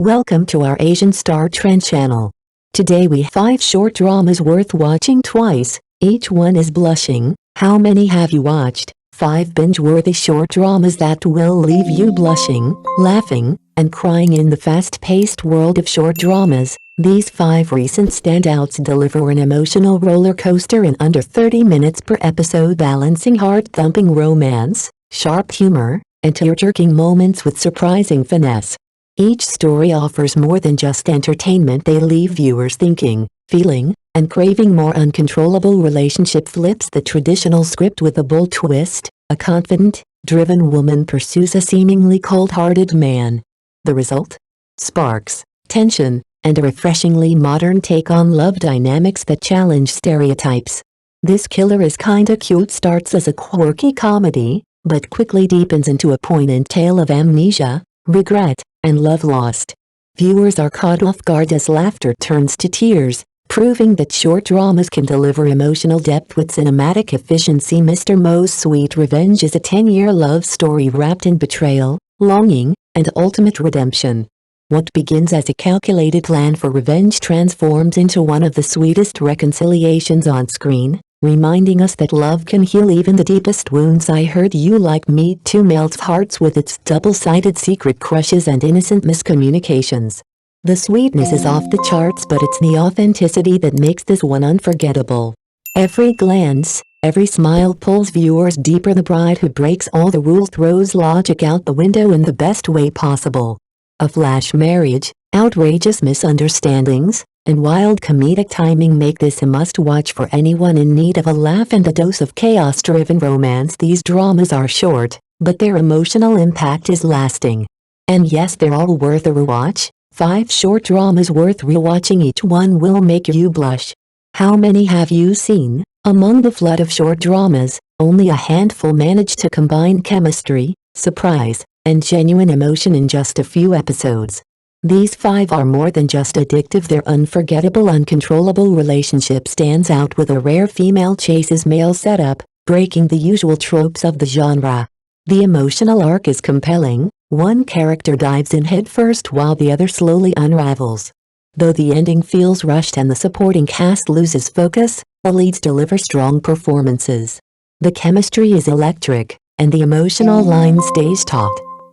Welcome to our Asian Star Trend channel. Today we have 5 short dramas worth watching twice, each one is blushing. How many have you watched? 5 binge-worthy short dramas that will leave you blushing, laughing, and crying in the fast-paced world of short dramas. These 5 recent standouts deliver an emotional roller coaster in under 30 minutes per episode, balancing heart-thumping romance, sharp humor, and tear-jerking moments with surprising finesse. Each story offers more than just entertainment. They leave viewers thinking, feeling, and craving more. Uncontrollable Relationship flips the traditional script with a bold twist. A confident, driven woman pursues a seemingly cold-hearted man. The result? Sparks, tension, and a refreshingly modern take on love dynamics that challenge stereotypes. This Killer Is Kinda Cute starts as a quirky comedy, but quickly deepens into a poignant tale of amnesia, regret, and love lost. Viewers are caught off guard as laughter turns to tears, proving that short dramas can deliver emotional depth with cinematic efficiency. Mr. Mo's Sweet Revenge is a 10-year love story wrapped in betrayal, longing, and ultimate redemption. What begins as a calculated plan for revenge transforms into one of the sweetest reconciliations on screen, reminding us that love can heal even the deepest wounds. I Heard You Like Me Too melts hearts with its double-sided secret crushes and innocent miscommunications. The sweetness is off the charts, but it's the authenticity that makes this one unforgettable. Every glance, every smile pulls viewers deeper. The bride who breaks all the rules throws logic out the window in the best way possible. A flash marriage, outrageous misunderstandings, and wild comedic timing make this a must-watch for anyone in need of a laugh and a dose of chaos-driven romance. These dramas are short, but their emotional impact is lasting. And yes, they're all worth a rewatch. 5 short dramas worth rewatching. Each one will make you blush. How many have you seen? Among the flood of short dramas, only a handful manage to combine chemistry, surprise, and genuine emotion in just a few episodes. These 5 are more than just addictive, they're unforgettable. Uncontrollable Relationship stands out with a rare female chases male setup, breaking the usual tropes of the genre. The emotional arc is compelling. One character dives in headfirst while the other slowly unravels. Though the ending feels rushed and the supporting cast loses focus, the leads deliver strong performances. The chemistry is electric, and the emotional line stays taut.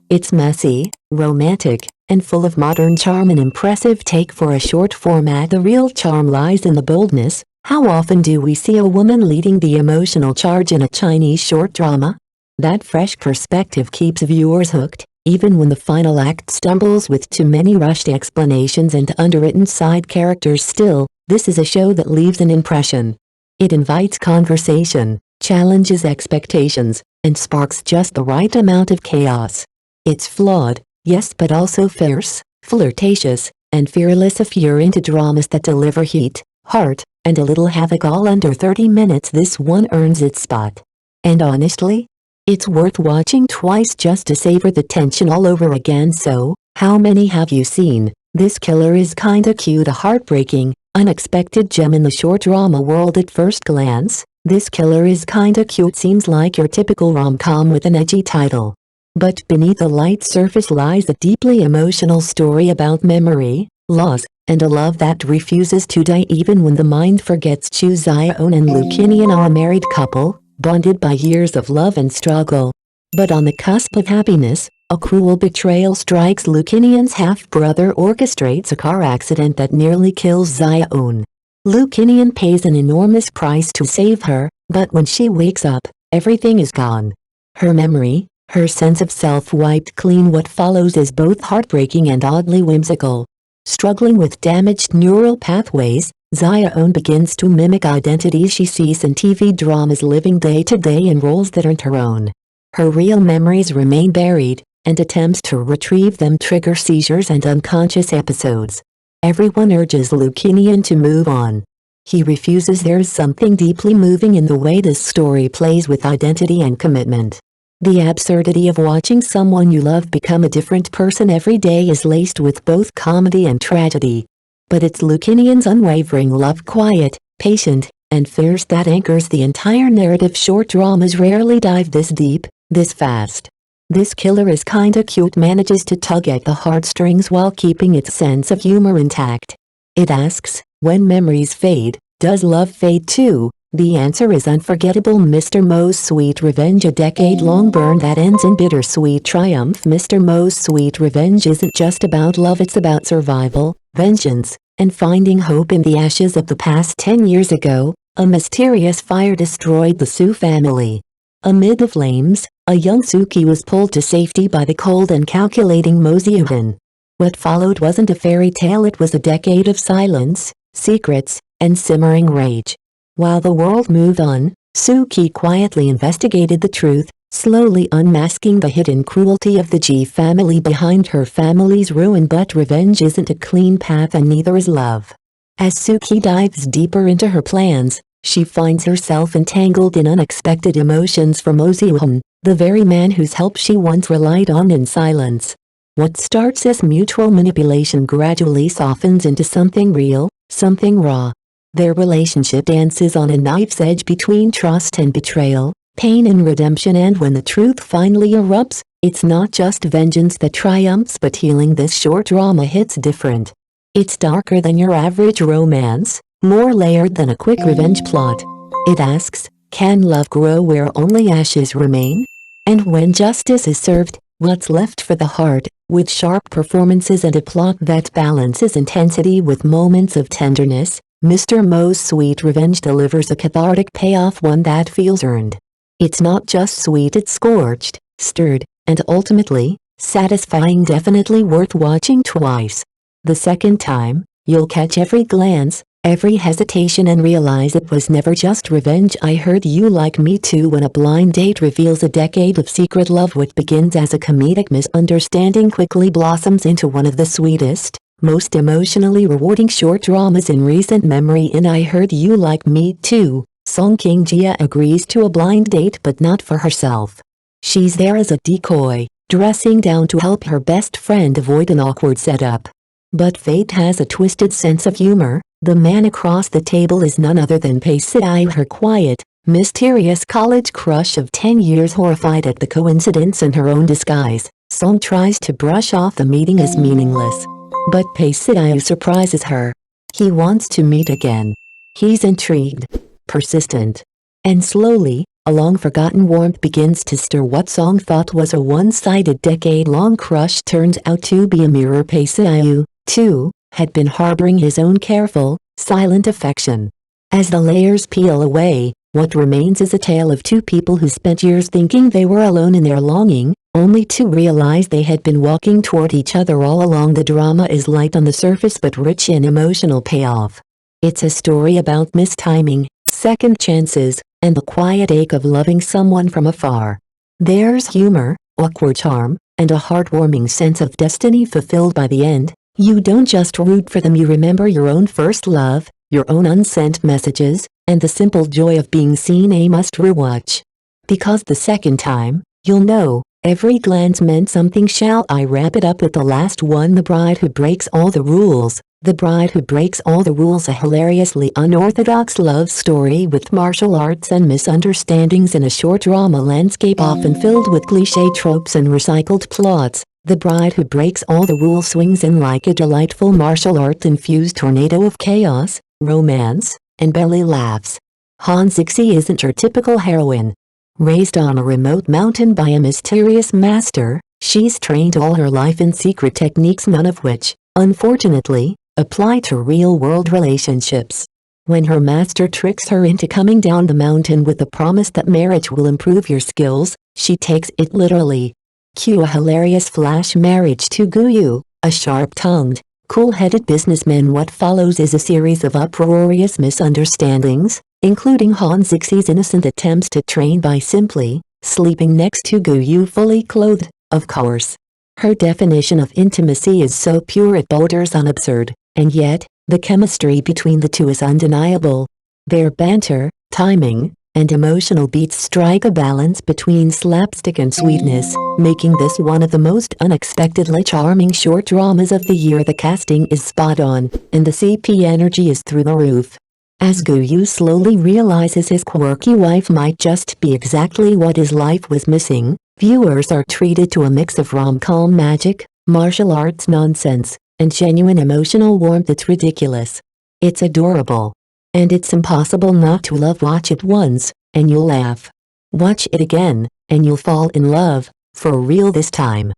It's messy, romantic, and full of modern charm. An impressive take for a short format. The real charm lies in the boldness. How often do we see a woman leading the emotional charge in a Chinese short drama? That fresh perspective keeps viewers hooked, even when the final act stumbles with too many rushed explanations and underwritten side characters. Still, this is a show that leaves an impression. It invites conversation, challenges expectations, and sparks just the right amount of chaos. It's flawed, yes, but also fierce, flirtatious, and fearless. If you're into dramas that deliver heat, heart, and a little havoc all under 30 minutes, this one earns its spot. And honestly, it's worth watching twice just to savor the tension all over again. So, how many have you seen? This Killer Is Kinda Cute, a heartbreaking, unexpected gem in the short drama world. At first glance, This Killer Is Kinda Cute seems like your typical rom-com with an edgy title. But beneath the light surface lies a deeply emotional story about memory, loss, and a love that refuses to die even when the mind forgets. Zaeun and Lu Kinian are a married couple, bonded by years of love and struggle. But on the cusp of happiness, a cruel betrayal strikes. Lu Kinian's half-brother orchestrates a car accident that nearly kills Zaeun. Lu Kinian pays an enormous price to save her, but when she wakes up, everything is gone. Her memory, her sense of self wiped clean. What follows is both heartbreaking and oddly whimsical. Struggling with damaged neural pathways, Zaeun begins to mimic identities she sees in TV dramas, living day-to-day in roles that aren't her own. Her real memories remain buried, and attempts to retrieve them trigger seizures and unconscious episodes. Everyone urges Lu Kinian to move on. He refuses. There's something deeply moving in the way this story plays with identity and commitment. The absurdity of watching someone you love become a different person every day is laced with both comedy and tragedy. But it's Lu Kinian's unwavering love, quiet, patient, and fierce, that anchors the entire narrative. Short dramas rarely dive this deep, this fast. This killer is kinda cute, manages to tug at the heartstrings while keeping its sense of humor intact. It asks, when memories fade, does love fade too? The answer is unforgettable. Mr. Mo's Sweet Revenge, a decade-long burn that ends in bittersweet triumph. Mr. Mo's Sweet Revenge isn't just about love, it's about survival, vengeance, and finding hope in the ashes of the past. 10 years ago, a mysterious fire destroyed the Soo family. Amid the flames, a young Suki was pulled to safety by the cold and calculating Moseohun. What followed wasn't a fairy tale, it was a decade of silence, secrets, and simmering rage. While the world moved on, Suki quietly investigated the truth, slowly unmasking the hidden cruelty of the G family behind her family's ruin. But revenge isn't a clean path, and neither is love. As Suki dives deeper into her plans, she finds herself entangled in unexpected emotions for Moseohun, the very man whose help she once relied on in silence. What starts as mutual manipulation gradually softens into something real, something raw. Their relationship dances on a knife's edge between trust and betrayal, pain and redemption, and when the truth finally erupts, it's not just vengeance that triumphs but healing. This short drama hits different. It's darker than your average romance, more layered than a quick revenge plot. It asks, can love grow where only ashes remain? And when justice is served, what's left for the heart? With sharp performances and a plot that balances intensity with moments of tenderness, Mr. Mo's Sweet Revenge delivers a cathartic payoff, one that feels earned. It's not just sweet, it's scorched, stirred, and ultimately, satisfying. Definitely worth watching twice. The second time, you'll catch every glance, every hesitation, and realize it was never just revenge. I Heard You Like Me Too. When a blind date reveals a decade of secret love, what begins as a comedic misunderstanding quickly blossoms into one of the sweetest, most emotionally rewarding short dramas in recent memory. In I Heard You Like Me Too, Song King-jia agrees to a blind date, but not for herself. She's there as a decoy, dressing down to help her best friend avoid an awkward setup. But fate has a twisted sense of humor. The man across the table is none other than Pei Si-ai, her quiet, mysterious college crush of 10 years. Horrified at the coincidence in her own disguise, Song tries to brush off the meeting as meaningless. But Pei Si-ai surprises her. He wants to meet again. He's intrigued, persistent, and slowly, a long-forgotten warmth begins to stir. What Song thought was a one-sided decade-long crush turns out to be a mirror. Pei Si-ai, too, had been harboring his own careful, silent affection. As the layers peel away, what remains is a tale of two people who spent years thinking they were alone in their longing, only to realize they had been walking toward each other all along. The drama is light on the surface but rich in emotional payoff. It's a story about mistiming, second chances, and the quiet ache of loving someone from afar. There's humor, awkward charm, and a heartwarming sense of destiny fulfilled by the end. You don't just root for them, you remember your own first love, your own unsent messages, and the simple joy of being seen. A must rewatch. Because the second time, you'll know, every glance meant something. Shall I wrap it up with the last one? The Bride Who Breaks All the Rules. The Bride Who Breaks All the Rules, a hilariously unorthodox love story with martial arts and misunderstandings in a short drama landscape often filled with cliché tropes and recycled plots. The Bride Who Breaks All the Rules swings in like a delightful martial art-infused tornado of chaos, romance, and belly laughs. Han Zixi isn't your typical heroine. Raised on a remote mountain by a mysterious master, she's trained all her life in secret techniques, none of which, unfortunately, apply to real-world relationships. When her master tricks her into coming down the mountain with the promise that marriage will improve your skills, she takes it literally. Cue a hilarious flash marriage to Guyu, a sharp-tongued, cool-headed businessman. What follows is a series of uproarious misunderstandings, including Han Zixi's innocent attempts to train by simply sleeping next to Guyu fully clothed, of course. Her definition of intimacy is so pure it borders on absurd, and yet, the chemistry between the two is undeniable. Their banter, timing, and emotional beats strike a balance between slapstick and sweetness, making this one of the most unexpectedly charming short dramas of the year. The casting is spot on, and the CP energy is through the roof. As Guyu slowly realizes his quirky wife might just be exactly what his life was missing, Viewers are treated to a mix of rom-com magic, martial arts nonsense, and genuine emotional warmth. It's ridiculous. It's adorable. And it's impossible not to love. Watch it once, and you'll laugh. Watch it again, and you'll fall in love, for real this time.